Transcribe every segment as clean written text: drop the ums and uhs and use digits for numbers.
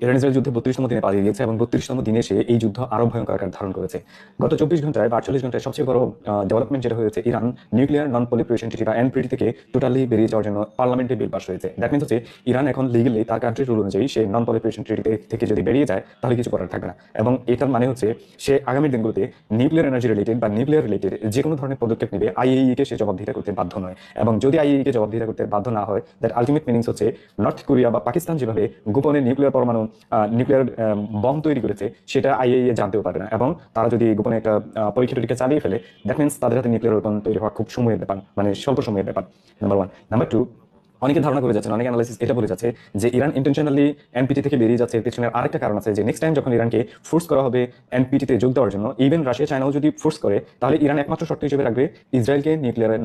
Iran Israel যুদ্ধে 32তম দিনে পালিয়ে গিয়েছে এবং 32তম দিনে সে এই যুদ্ধ আরো ভয়ঙ্কর আকার ধারণ করেছে। গত 24 ঘন্টায় বা 48 ঘন্টায় সবচেয়ে বড় ডেভেলপমেন্ট যেটা হয়েছে, ইরান নিউক্লিয়ার নন প্রলিফারেশন ট্রিটি বা এনপিটি থেকে টোটালি বেরিয়ে যাওয়ার জন্য পার্লামেন্টে বিল পাস হয়েছে। দ্যাট মিনস হচ্ছে ইরান এখন লিগালি তার কান্ট্রির রুল অনুযায়ী সে নন প্রলিফারেশন ট্রিটি থেকে যদি বেরিয়ে যায় তাহলে কিছু করার থাকবে না। এবং এটার মানে হচ্ছে সে আগামী দিনগুলোতে নিউক্লিয়ার এনার্জি রিলেটেড বা নিউক্লিয়ার রিলেটেড যে কোনো ধরনের পদক্ষেপ নেবে আইএইই কে সে জবাবদিহিতা করতে বাধ্য নয়। এবং যদি আইএইই কে জবাবদিহিতা করতে বাধ্য না হয়, দ্যাট আলটিমেট মিনিংস হচ্ছে নর্থ কোরিয়া বা পাকিস্তান যেভাবে গোপনে নিউক্লিয়ার পরমাণু নিউক্লিয়ার বম তৈরি করেছে সেটা আইএইএ জানতেও পারবে না। এবং তারা যদি গোপনে একটা পরীক্ষা টরীক্ষা চালিয়ে ফেলে, দ্যাট মিনস তাদের হাতে নিউক্লিয়ার ওয়েপন তৈরি হওয়া খুব সময়ের ব্যাপার, মানে স্বল্প সময়ের ব্যাপার। Number one. নাম্বার টু, অনেকে ধারণা করে যাচ্ছেন, অনেক অ্যানালাইসিস এটা বলে যাচ্ছে যে ইরান ইন্টেনশনালি এনপিটি থেকে বেরিয়ে যাচ্ছে। এর পিছনে আরেকটা কারণ আছে যে নেক্সট টাইম যখন ইরানকে ফোর্স করা হবে এনপিটিতে যোগ দেওয়ার জন্য, ইভেন রাশিয়া চায়নাও যদি ফোর্স করে, তাহলে ইরান একমাত্র শর্ত হিসেবে রাখবে ইসরায়েলকে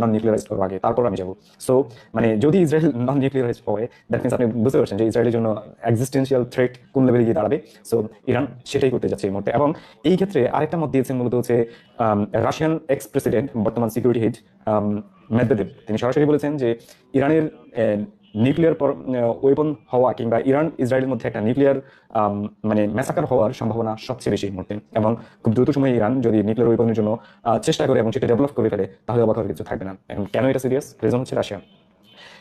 নন নিউক্লিয়ারাইজ করবো আগে, তারপর আমি যাবো। সো মানে যদি ইসরায়েল নন নিউক্লিয়ারাইজ হয়, দ্যাট মিনস আপনি বুঝতে পারছেন যে ইসরায়েলের জন্য এক্সিস্টেন্সিয়াল থ্রেট কোন লেভেলে গিয়ে দাঁড়াবে। সো ইরান সেটাই করতে যাচ্ছে এই মুহূর্তে। এবং এই ক্ষেত্রে আরেকটা মত দিয়েছেন মূলত হচ্ছে রাশিয়ান এক্স প্রেসিডেন্ট, বর্তমান সিকিউরিটি হেড মেদভেদেভ। তিনি সরাসরি বলেছেন যে ইরানের নিউক্লিয়ার ওয়েপন হওয়া কিংবা ইরান ইসরায়েলের মধ্যে একটা নিউক্লিয়ার মানে ম্যাসাকার হওয়ার সম্ভাবনা সবচেয়ে বেশি এই মুহূর্তে। এবং খুব দ্রুত সময়ে ইরান যদি নিউক্লিয়ার ওয়েপনের জন্য চেষ্টা করে এবং সেটা ডেভেলপ করে ফেলে, তাহলে অবাক হওয়ার কিছু থাকবে না। এখন কেন এটা সিরিয়াস? রিজন হচ্ছে রাশিয়া।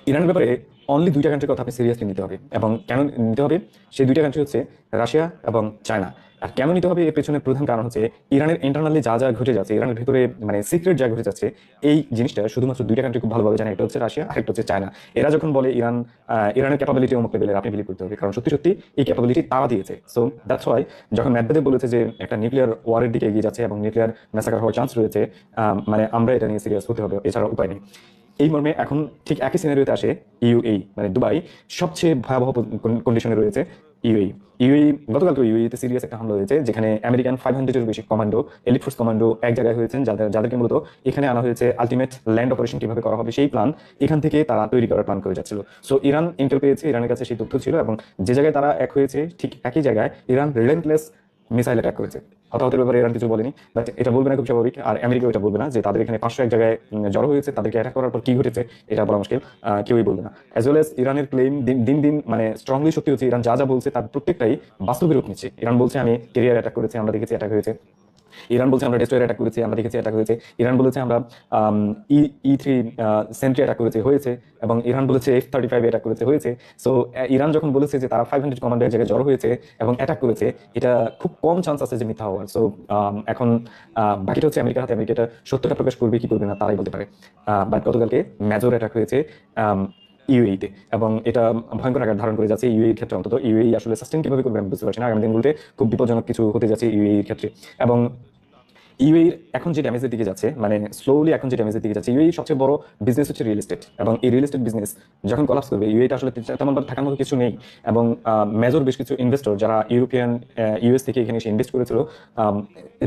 ইরানের ব্যাপারে অনলি দুইটা কান্ট্রির কথা আপনি সিরিয়াসলি নিতে হবে। এবং কেন নিতে হবে? সেই দুইটা কান্ট্রি হচ্ছে রাশিয়া এবং চায়না। আর কেন নিতে হবে এর পেছনে প্রধান কারণ হচ্ছে ইরানের ইন্টারনালি যা যা ঘটে যাচ্ছে, ইরানের ভিতরে মানে সিক্রেট যা ঘটে যাচ্ছে, এই জিনিসটা শুধুমাত্র দুইটা কান্ট্রি খুব ভালোভাবে জানে। একটা হচ্ছে রাশিয়া আর একটা হচ্ছে চায়না। এরা যখন বলে ইরানের ক্যাপাবিলিটি অমুক লেভেলের, আপনি বিলিভ করতে হবে, কারণ সত্যি সত্যি এই ক্যাপাবিলিটি তারা দিয়েছে। সো দ্যাটস ওয়াই যখন মেদভেদেভ বলেছে যে একটা নিউক্লিয়ার ওয়ারের দিকে এগিয়ে যাচ্ছে এবং নিউক্লিয়ার ম্যাসাকার হওয়ার চান্স রয়েছে, মানে আমরা এটা নিয়ে সিরিয়াস হতে হবে, এছাড়া উপায় নেই। এই মর্মে এখন ঠিক একই সিনারিওতে আসে ইউএই, মানে দুবাই সবচেয়ে ভয়াবহ কন্ডিশনে রয়েছে। ইউএই গতকালকে ইউএইতে সিরিয়াস একটা হামলা হয়েছে, যেখানে আমেরিকান 500-এর বেশি কমান্ডো, এলিট ফোর্স কমান্ডো এক জায়গায় হয়েছেন, যাদেরকে মূলত এখানে আনা হয়েছে আলটিমেট ল্যান্ড অপারেশন কিভাবে করা হবে সেই প্ল্যান এখান থেকে তারা তৈরি করার প্ল্যান করে যাচ্ছিল। সো ইরান ইন্টেল পেয়েছে, ইরানের কাছে সেই তথ্য ছিল, এবং যে জায়গায় তারা এক হয়েছে ঠিক একই জায়গায় ইরান রিলেন্টলেস মিসাইল অ্যাটাক করেছে। হতাহতের ব্যাপারে ইরান কিছু বলেনি, বাট এটা বলবে না খুব স্বাভাবিক। আর আমেরিকা এটা বলবে না যে তাদের এখানে 500 এক জায়গায় জড়ো হয়েছে, তাদেরকে অ্যাটাক করার পর কি ঘটেছে এটা বলা মুশকিল, কেউই বলবে না। অ্যাজ ওয়েল এজ ইরানের ক্লেম দিন দিন মানে স্ট্রংলি সত্যি হচ্ছে। ইরান যা যা বলছে তার প্রত্যেকটাই বাস্তবের রূপ নিচ্ছে। ইরান বলছে আমি কেরিয়ার অ্যাটাক করেছি, আমরা দেখেছি অ্যাটাক হয়েছে। ইরান বলছে আমরা ডেস্ট্রয়ার অ্যাটাক করেছি, আমরা দেখেছি অ্যাটাক হয়েছে। ইরান বলেছে আমরা ই3 সেন্ট্রি অ্যাটাক করেছে, হয়েছে। এবং ইরান বলেছে F-35 অ্যাটাক করেছে, হয়েছে। সো ইরান যখন বলেছে যে তারা 500 কমান্ডার জায়গায় জড়ো হয়েছে এবং অ্যাটাক করেছে, এটা খুব কম চান্স আছে যে মিথ্যা হওয়ার। সো এখন বাকিটা হচ্ছে আমেরিকার হাতে। আমেরিকা এটা সত্যটা প্রকাশ করবে কি করবে না তারাই বলতে পারে। বাট গতকালকে মেজর অ্যাটাক হয়েছে ইউএইতে, এবং এটা ভয়ঙ্কর আকার ধারণ করে যাচ্ছে ইউএইর ক্ষেত্রে। অন্তত ইউএই আসলে সাস্টেন কিভাবে করবে আমি বুঝতে পারছি না। আগামী দিনগুলোতে খুব বিপজ্জনক কিছু হতে যাচ্ছে ইউএইর ক্ষেত্রে। এবং ইউএইর এখন যে ড্যামেজের দিকে যাচ্ছে, মানে স্লোলি এখন যে ড্যামেজের দিকে যাচ্ছে, ইউএই সবচেয়ে বড় বিজনেস হচ্ছে রিয়েল এস্টেট। এবং এই রিয়েল এস্টেট বিজনেস যখন কলাপস করবে, ইউএইটা আসলে তেমন থাকার মতো কিছু নেই। এবং মেজর বেশ কিছু ইনভেস্টর যারা ইউরোপিয়ান ইউএস থেকে এখানে এসে ইনভেস্ট করেছিল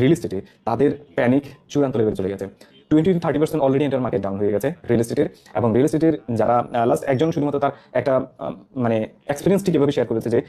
রিয়েল এস্টেটে, তাদের প্যানিক চূড়ান্ত লেভেলে চলে গেছে। 20-30% অলরেডি এন্টার মার্কেট ডাউন হয়ে গেছে রিয়েল এস্টেটের। এবং রিয়েল এস্টেটের যারা লাস্ট একজন শুধুমাত্র তার একটা মানে এক্সপিরিয়েন্স ঠিক এভাবে শেয়ার করেছে যে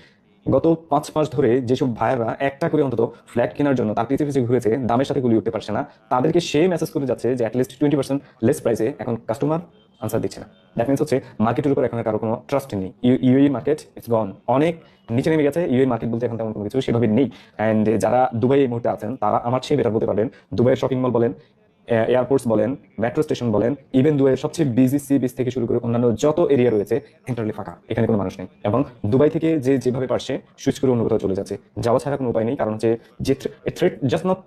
গত 5 মাস ধরে যেসব ভাইয়াররা একটা করে অন্তত ফ্ল্যাট কেনার জন্য তার পিছিয়ে পিছিয়ে ঘুরেছে, দামের সাথে গুলি উঠতে পারছে না, তাদেরকে সে মেসেজ করে যাচ্ছে যে অ্যাটলিস্ট 20% লেস প্রাইসে এখন কাস্টমার আনসার দিচ্ছে না। দ্যাট মিনস হচ্ছে মার্কেটের উপর এখন কারো কোনো ট্রাস্ট নেই। ইউএই মার্কেট ইটস গন, অনেক নিচে নেমে গেছে। ইউএই মার্কেট বলতে এখন তেমন কোনো কিছু সেভাবে নেই। অ্যান্ড যারা দুবাই এই মুহূর্তে আছেন তারা আমার চেয়ে বেটার বলতে পারবেন। দুবাইয়ের শপিং মল বলেন, এয়ারপোর্টস বলেন, মেট্রো স্টেশন বলেন, ইভেন দুবাইয়ের সবচেয়ে বিজি সি বিচ থেকে শুরু করে অন্যান্য যত এরিয়া রয়েছে এন্টারলি ফাঁকা, এখানে কোনো মানুষ নেই। এবং দুবাই থেকে যে যেভাবে পারছে সুইচ করে অন্য কোথাও চলে যাচ্ছে, যাওয়া ছাড়া কোনো উপায় নেই। কারণ হচ্ছে যে থ্রেট, জাস্ট নট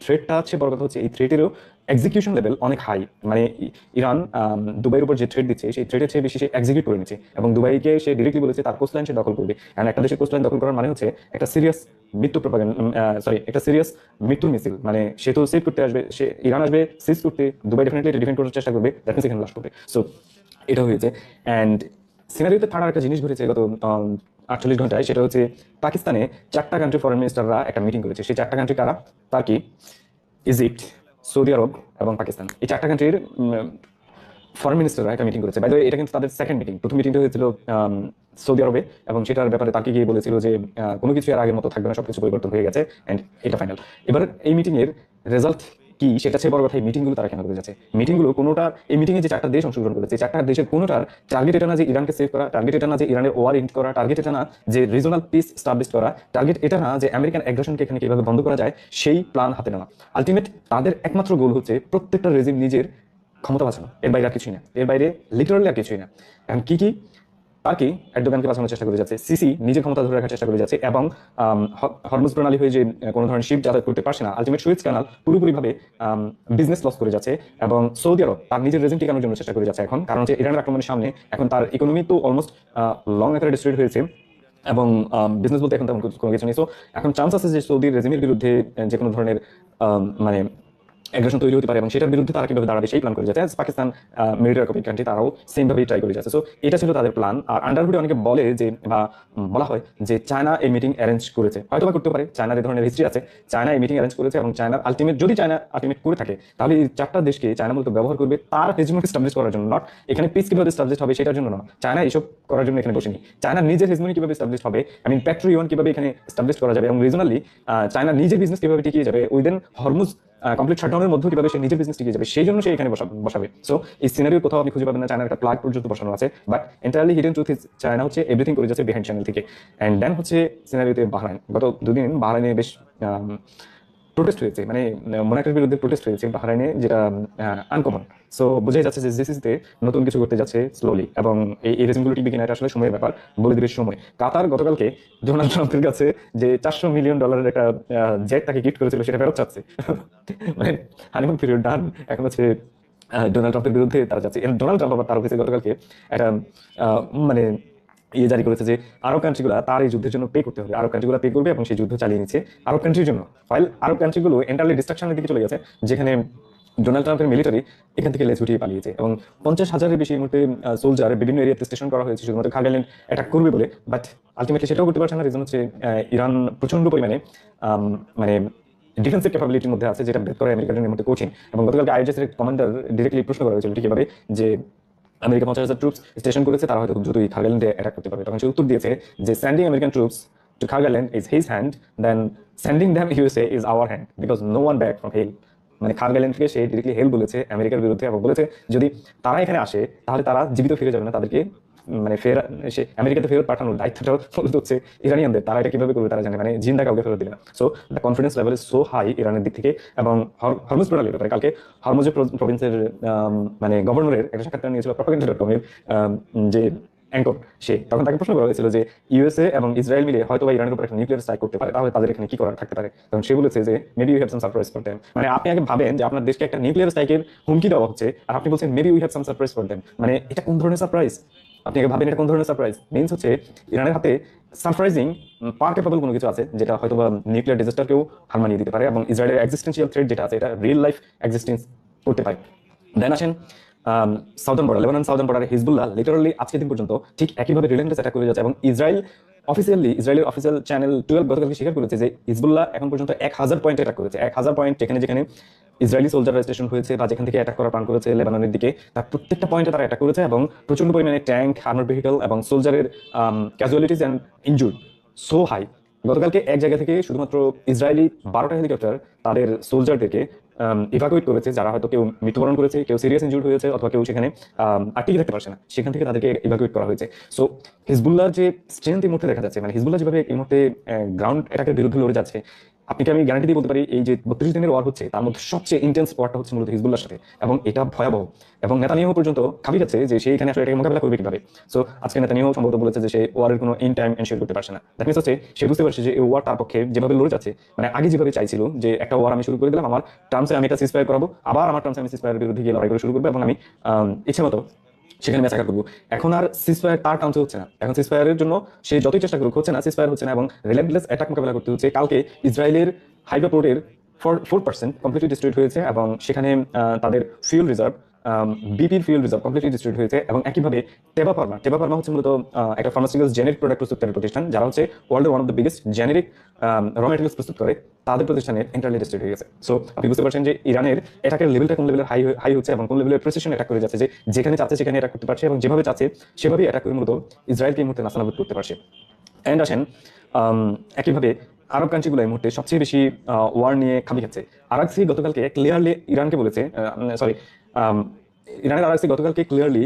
থ্রেটটা হচ্ছে বড় কথা হচ্ছে এই থ্রেটেরও এক্সিকিউশন লেভেল অনেক হাই। মানে ইরান দুবাইয়ের উপর যে থ্রেট দিচ্ছে সেই থ্রেটের চেয়ে বেশি সে এক্সিকিউট করে নিচ্ছে। এবং দুবাইকে সে ডিরেক্টলি বলেছে তার কোস্টলাইন সে দখল করবে। কারণ একটা দেশের কোস্টলাইন দখল করার মানে হচ্ছে একটা সিরিয়াস মৃত্যু একটা সিরিয়াস মৃত্যুর মিছিল। মানে সে তো সেভ করতে আসবে, সে ইরান আসবে সিজ করতে, দুবাই ডেফিনেটলি এটা ডিফেন্ড করার চেষ্টা করবে, দ্যাট মিনস এখানে লাশ করবে। সো এটা হয়েছে। অ্যান্ড সিনারিওতে থার্ড একটা জিনিস ঘটেছে গত 48 ঘন্টায়, সেটা হচ্ছে পাকিস্তানে 4টা কান্ট্রি ফরেন মিনিস্টাররা একটা মিটিং করেছে। সেই 4টা কান্ট্রি কারা? টার্কি, ইজিপ্ট, সৌদি আরব এবং পাকিস্তান। এই 4টা কান্ট্রির ফরেন মিনিস্টাররা একটা মিটিং করেছে। বাই দ্য ওয়ে এটা কিন্তু তাদের সেকেন্ড মিটিং। প্রথম মিটিংটা হয়েছিল সৌদি আরবে, এবং সেটার ব্যাপারে তাকে গিয়ে বলেছিল যে কোনো কিছু আর আগের মতো থাকবে না, সবকিছু পরিবর্তন হয়ে গেছে, এন্ড এটা ফাইনাল। এবার এই মিটিং এর রেজাল্ট কি সেটা চেয়ে বড় কথা এই মিটিংগুলো তারা কেন করে যাচ্ছে। মিটিংগুলো কোনোটা, এই মিটিংয়ে যে 4টা দেশ অংশগ্রহণ করেছে, 4টা দেশের কোনোটার টার্গেট এটা না যে ইরানকে সেভ করা, টার্গেট এটা না যে ইরানের ওয়ার এন্ড করা, টার্গেট এটা না যে রিজনাল পিস স্টাবলিশ করা, টার্গেট এটা না যে আমেরিকান অ্যাগ্রেশনকে এখানে কিভাবে বন্ধ করা যায় সেই প্ল্যান হাতে নেওয়া। আলটিমেট তাদের একমাত্র গোল হচ্ছে প্রত্যেকটা রেজিম নিজের ক্ষমতা বাঁচানো, এর বাইরে আর কিছুই না, এর বাইরে লিটারালি আর কিছুই না। এখন কি কি তাকে এরদোগানকে বাঁচানোর চেষ্টা করে যাচ্ছে, সিসি নিজের ক্ষমতা ধরে রাখার চেষ্টা করে যাচ্ছে, এবং হরমুজ প্রণালী হয়ে যে কোনো ধরনের শিপ যাতায়াত করতে পারছে না, আলটিমেট সুয়েজ ক্যানাল পুরোপুরিভাবে বিজনেস লস করে যাচ্ছে, এবং সৌদি আরব তার নিজের রেজিম টিকানোর জন্য চেষ্টা করে যাচ্ছে এখন, কারণ হচ্ছে ইরানের আক্রমণের সামনে এখন তার ইকোনমি তো অলমোস্ট লং আকারে ডিস্ট্রয়েড হয়েছে, এবং বিজনেস বলতে এখন তেমন কোনো কিছু নেই। সো এখন চান্স আছে যে সৌদির রেজিমের বিরুদ্ধে যে কোনো ধরনের মানে অ্যাগ্রেশন তৈরি হতে পারে, এবং সেটার বিরুদ্ধে তারা কিভাবে দাঁড়াবে সেই প্ল্যান করে যাচ্ছে। পাকিস্তান মিলিটারি কপি কান্ট্রি, তারাও সেম ভাবেই ট্রাই করে যাচ্ছে। সো এটা ছিল তাদের প্ল্যান। আর আন্ডারহুডে অনেকে বলে যে, বা বলা হয় যে চায়না এই মিটিং অ্যারেঞ্জ করেছে, হয়তো বা করতে পারে, চায়নার এই ধরনের হিস্ট্রি আছে, চায়না এই মিটিং অ্যারেঞ্জ করেছে, এবং চায়নার আলটিমেট, যদি চায়না আলটিমেট করে থাকে তাহলে এই 4টা দেশকে চায়না মূলত ব্যবহার করবে তার হেজমনি এস্টাবলিশ করার জন্য, নট এখানে পিস কিভাবে এস্টাবলিশ হবে সেটার জন্য না। চায়না এইসব করার জন্য এখানে বসেনি, চায়না নিজের হেজমনি কিভাবে এস্টাবলিশ হবে, আই মিন প্যাট্রিয়ন কিভাবে এখানে এস্টাবলিশ করা যাবে, এবং রিজনালি চায়না নিজের বিজনেস কিভাবে টিকিয়ে যাবে, উইদিন হরমুজ কমপ্লিট শাটডাউনের মধ্যে কিভাবে সে নিজের বিজনেস টিকে যাবে, সেই জন্য সে এখানে বসাবে। সো এই সিনারিও কোথাও আপনি খুঁজে পাবেন না চায়নার একটা প্লাগ পর্যন্ত বসানো আছে, but entirely hidden truth is China হচ্ছে এভরিথিং করে যাচ্ছে বিহাইন্ড চ্যানেল থেকে। অ্যান্ড দেন হচ্ছে সিনারিওতে বাহরাইন, গত দুদিন বাহরাইনে বেশ প্রোটেস্ট হয়েছে, মানে মোনাকের বিরুদ্ধে প্রোটেস্ট হয়েছে বাহরাইনে, যেটা আনকমন। সো বোঝাই যাচ্ছে যে জিসিসিতে নতুন কিছু করতে যাচ্ছে স্লোলি, এবং এই রেজিমগুলো টিকবে কিনা এটা আসলে সময়ের ব্যাপার, বলে দিবে সময়। কাতার গতকালকে ডোনাল্ড ট্রাম্পের কাছে যে $400 মিলিয়ন একটা জেট তাকে গিফট করেছিল সেটা ফেরত চাচ্ছে। মানে হানিমুন পিরিয়ড ডান, এখন হচ্ছে ডোনাল্ড ট্রাম্পের বিরুদ্ধে তারা যাচ্ছে। ডোনাল্ড ট্রাম্প আবার তার অফিসে গতকালকে একটা মানে ইয়ে জারি করেছে যে আরব কান্ট্রিগুলো তার এই যুদ্ধের জন্য পে করতে হবে, আরব কান্ট্রিগুলো পে করবে এবং সেই যুদ্ধ চালিয়ে নিচ্ছে আরব কান্ট্রির জন্য, ফাইল আরব কান্ট্রিগুলো এন্টারলি ডিস্ট্রাকশনের দিকে চলে গেছে, যেখানে ডোনাল্ড ট্রাম্পের মিলিটারি এখান থেকে লেজ উঠিয়ে পালিয়েছে, এবং 50,000-এর বেশি মুহূর্তে সোলজার বিভিন্ন এরিয়াতে স্টেশন করা হয়েছে শুধুমাত্র খাগড়াল্যান্ড অ্যাটাক করবে বলে, বাট আলটিমেটলি সেটাও করতে পারছে না। রিজন হচ্ছে ইরান প্রচন্ড পরিমাণে মানে ডিফেন্সিভ ক্যাপাবিলিটির মধ্যে আছে, যেটা ভেদ করে আমেরিকার জন্য মধ্যে কঠিন। এবং গতকালকে আইএসএস এর কমান্ডার ডিরেক্টলি প্রশ্ন করা হয়েছিল ঠিক এভাবে যে আমেরিকা 50,000 ট্রুপস স্টেশন করেছে, তারা হয়তো দ্রুতই খাগড়াল্যান্ডে অ্যাটাক করতে পারবে। তখন সে উত্তর দিয়েছে যে sending American troops to Khagraland is his hand, then sending them USA is our hand, because no one back from hell. মানে খাগড়াল্যান্ডকে সে ডিরেক্টলি হেল বলেছে আমেরিকার বিরুদ্ধে, এবং বলেছে যদি তারা এখানে আসে তাহলে তারা জীবিত ফিরে যাবে না, তাদেরকে মানে ফের সে আমেরিকাতে ফেরত পাঠানোর দায়িত্বটাও হচ্ছে ইরানিয়ানদের। তারা এটা কিভাবে করবে তারা জানে, মানে জিন্দা কাউকে ফেরত দিবে না। So the confidence level is so high ইরানের দিক থেকে। এবং হরমুজ প্রণালীর ব্যাপারে কালকে হরমুজ প্রভিন্সের মানে গভর্নরের একটা সাক্ষাৎকার নিয়েছিল প্রপাগান্ডা.com-এর যে অ্যাঙ্কর, সে তখন তাকে প্রশ্ন করা হয়েছিল যে ইউএসএ এবং ইসরায়েল মিলে হয়তো ইরানের উপর একটা নিউক্লিয়ার স্ট্রাইক করতে পারে, তাহলে তাদের এখানে কি করার থাকতে পারে। তখন সে বলেছে যে maybe we have some surprise for them. মানে আপনি আগে ভাবেন যে আপনার দেশকে একটা নিউক্লিয়ার স্ট্রাইকের হুমকি দেওয়া হচ্ছে, আর আপনি বলছেন maybe we have some surprise for them. মানে এটা কোন ধরনের সারপ্রাইজ? আপনি আগে ভাবেন এটা কোন ধরনের সারপ্রাইজ। মিনস হচ্ছে ইরানের হাতে সারপ্রাইজিং পাওয়ার ক্যাপাবল কোনো কিছু আছে, যেটা হয়তো বা নিউক্লিয়ার ডিজাস্টারকেও হার মানিয়ে দিতে পারে, এবং ইসরায়েলের এক্সিস্টেন্সিয়াল থ্রেট যেটা আছে এটা রিয়েল লাইফ এক্সিস্টেন্স করতে পারে। দেন আসেন সাউদার্ন বর্ডার, লেবানন সাউদার্ন বর্ডারে হিজবুল্লাহ লিটারালি আজকের দিন পর্যন্ত ঠিক একইভাবে রিলেন্টাস অ্যাটাক করে যাচ্ছে, এবং ইসরায়েলের অফিসিয়াল চ্যানেল 12 গতকালকে স্বীকার করেছে যে হিজবুল্লাহ এখন পর্যন্ত 1000 পয়েন্টে অ্যাটাক করেছে। 1000 পয়েন্ট যেখানে যেখানে ইসরায়েলি সোলজাররা স্টেশন হয়েছে বা যেখান থেকে অ্যাটাক করার প্ল্যান করেছে লেবাননের দিকে, তার প্রত্যেকটা পয়েন্টে তারা অ্যাটাক করেছে, এবং প্রচন্ড পরিমাণে ট্যাঙ্ক, আর্মার ভেহিকল এবং সোলজারের casualties and injury so high. গতকালকে এক জায়গা থেকে শুধুমাত্র ইসরায়েলি 12টা হেলিকপ্টার তাদের সোলজারদেরকে ইভাকুয়েট করেছে, যারা হয়তো কেউ মৃত্যুবরণ করেছে, কেউ সিরিয়াস ইনজুর্ড হয়েছে, অথবা কেউ সেখানে আটকে থাকতে পারছে না, সেখান থেকে তাদেরকে ইভাকুয়েট করা হয়েছে। সো হিজবুল্লাহর যে স্ট্রেংথ এই মুহূর্তে দেখা যাচ্ছে, মানে হিজবুল্লাহ যেভাবে এই মুহূর্তে গ্রাউন্ড অ্যাটাকের বিরুদ্ধে লড়ে যাচ্ছে, আপনি কি আমি গ্যারান্টি দিয়ে বলতে পারি এই যে 32 দিনের ওয়ার হচ্ছে তার মধ্যে সবচেয়ে ইন্টেন্স ওয়ারটা হচ্ছে মূলত হিজবুল্লাহর সাথে, এবং এটা ভয়াবহ। এবং নেতানিয়াহু পর্যন্ত খাবি যাচ্ছে যে সে এখানে আসলে এটাকে মোকাবিলা করবে কিভাবে। সো আজকে নেতানিয়াহু সম্ভবত বলেছে যে সে ওয়ারের কোনো ইন টাইম এনশিওর করতে পারছে না। দ্যাট মিনস হচ্ছে সে বুঝতে পারছে যে এই ওয়ার তার পক্ষে যেভাবে লড়ে যাচ্ছে, মানে আগে যেভাবে চাইছিল যে একটা ওয়ার আমি শুরু করে দিলাম, আমার টার্মসে আমি এটা সিজফায়ার করাবো, আবার আমার টার্মসে আমি সিজফায়ারের বিরুদ্ধে গিয়ে লড়াই করে শুরু করবো, এবং আমি ইচ্ছে মতো সেখানে ম্যাচাকার করবো। এখন আর সিজফায়ার তার টার্মসে হচ্ছে না, এখন সিজফায়ারের জন্য সে যতই চেষ্টা করুক হচ্ছে না, সিজফায়ার হচ্ছে না, এবং রিলেন্টলেস অ্যাটাক মোকাবিলা করতে হচ্ছে। কালকে ইসরায়েলের হাইড্রো পোর্টের 4% কমপ্লিটলি ডিস্ট্রয়েড হয়েছে, এবং সেখানে তাদের ফিউল রিজার্ভ, বিপির ফিউল রিজার্ভ কমপ্লিটলি ডিস্ট্রয়েড হয়েছে। এবং একইভাবে টেবা ফার্মা হচ্ছে মূলত একটা ফার্মাসিউটিক্যালস জেনেরিক প্রোডাক্ট প্রস্তুতকারী প্রতিষ্ঠান, যারা হচ্ছে ওয়ার্ল্ডের one of the biggest generic র ম্যাটেরিয়ালস প্রস্তুত করে, তাদের প্রতিষ্ঠানে এন্টারলি ডিস্ট্রয়েড হয়ে গেছে। সো আপনি বুঝতে পারছেন যে ইরানের অ্যাটাকের লেভেলটা কোন লেভেলের হাই হচ্ছে, এবং কোন লেভেলের প্রেসিশন অ্যাটাক করে যাচ্ছে, যে যেখানে চাচ্ছে সেখানে অ্যাটাক করতে পারছে, এবং যেভাবে চাচ্ছে সেভাবেই অ্যাটাক করে মূলত ইসরায়েলকে এই মুহূর্তে নাস্তানাবুদ করতে পারছে। অ্যান্ড আসেন একইভাবে আরব কান্ট্রিগুলো এই মুহূর্তে সবচেয়ে বেশি ওয়ার নিয়ে খাবি খাচ্ছে। আরাকসি গতকালকে ক্লিয়ারলি ইরানকে বলেছে, সরি, ইরানের আরাকসি গতকালকে ক্লিয়ারলি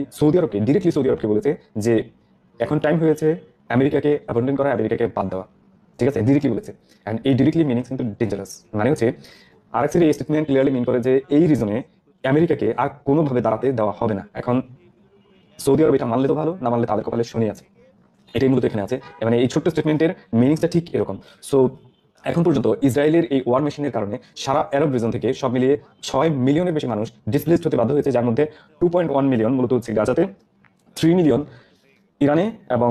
ডিরেক্টলি সৌদি আরবকে বলেছে যে এখন টাইম হয়েছে আমেরিকাকে অ্যাবন্ডন করা, আমেরিকাকে বাদ দেওয়া। ঠিক আছে, ডিরেক্টলি বলেছে। অ্যান্ড এই ডিরেক্টলি মিনিং কিন্তু ডেঞ্জারাস। মানে হচ্ছে আরাকসির এই স্টেটমেন্ট ক্লিয়ারলি মিন করে যে এই রিজনে আমেরিকাকে আর কোনোভাবে দাঁড়াতে দেওয়া হবে না। এখন সৌদি আরব এটা মানলে তো ভালো, না মানলে তাদের কপালে শনি আছে, এটাই মূলত এখানে আছে। মানে এই ছোট্ট স্টেটমেন্টের মিনিংসটা ঠিক এরকম। সো এখন পর্যন্ত ইসরায়েলের এই ওয়ার মেশিনের কারণে সারা আরব রিজন থেকে সব মিলিয়ে 6 মিলিয়নের বেশি মানুষ ডিসপ্লেসড হতে বাধ্য হয়েছে, যার মধ্যে 2.1 মিলিয়ন মূলত হচ্ছে গাজাতে, 3 মিলিয়ন ইরানে এবং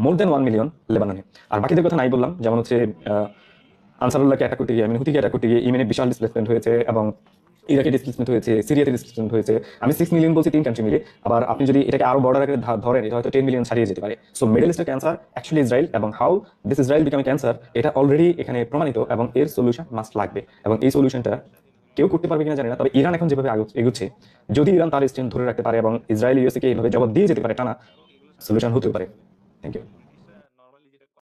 মোর দেন 1 মিলিয়ন লেবাননে। আর বাকিদের কথা নাই বললাম, যেমন হচ্ছে আনসারুল্লাহকে অ্যাটাক করতে গিয়ে, হুতিকে অ্যাটাক করতে গিয়ে ইয়েমেনে বিশাল ডিসপ্লেসমেন্ট হয়েছে, এবং ইরাকে ডিসপ্লেসমেন্ট হয়েছে, সিরিয়াতে ডিসপ্লেসমেন্ট হয়েছে। আমি 6 মিলিয়ন বলছি 3 কান্ট্রি মিলে। আবার আপনি যদি এটাকে আরো বর্ডার আকারে ধরেন, এটা হয়তো 10 মিলিয়ন ছাড়িয়ে যেতে পারে। সো মিডল ইস্টের ক্যান্সার অ্যাকচুয়ালি ইসরায়েল, এবং how this Israel become cancer এটা অলরেডি এখানে প্রমাণিত, এবং এর সলিউশন মাস্ট লাগবে। এবং এই সলিউশনটা কেউ করতে পারবে কিনা জানি না, তবে ইরান এখন যেভাবে এগুচ্ছে, যদি ইরান তার স্ট্রেন্থ ধরে রাখতে পারে এবং ইসরায়েল ইউএসএ কে এইভাবে জবাব দিয়ে যেতে পারে টানা, সলিউশন হতে পারে। Thank you.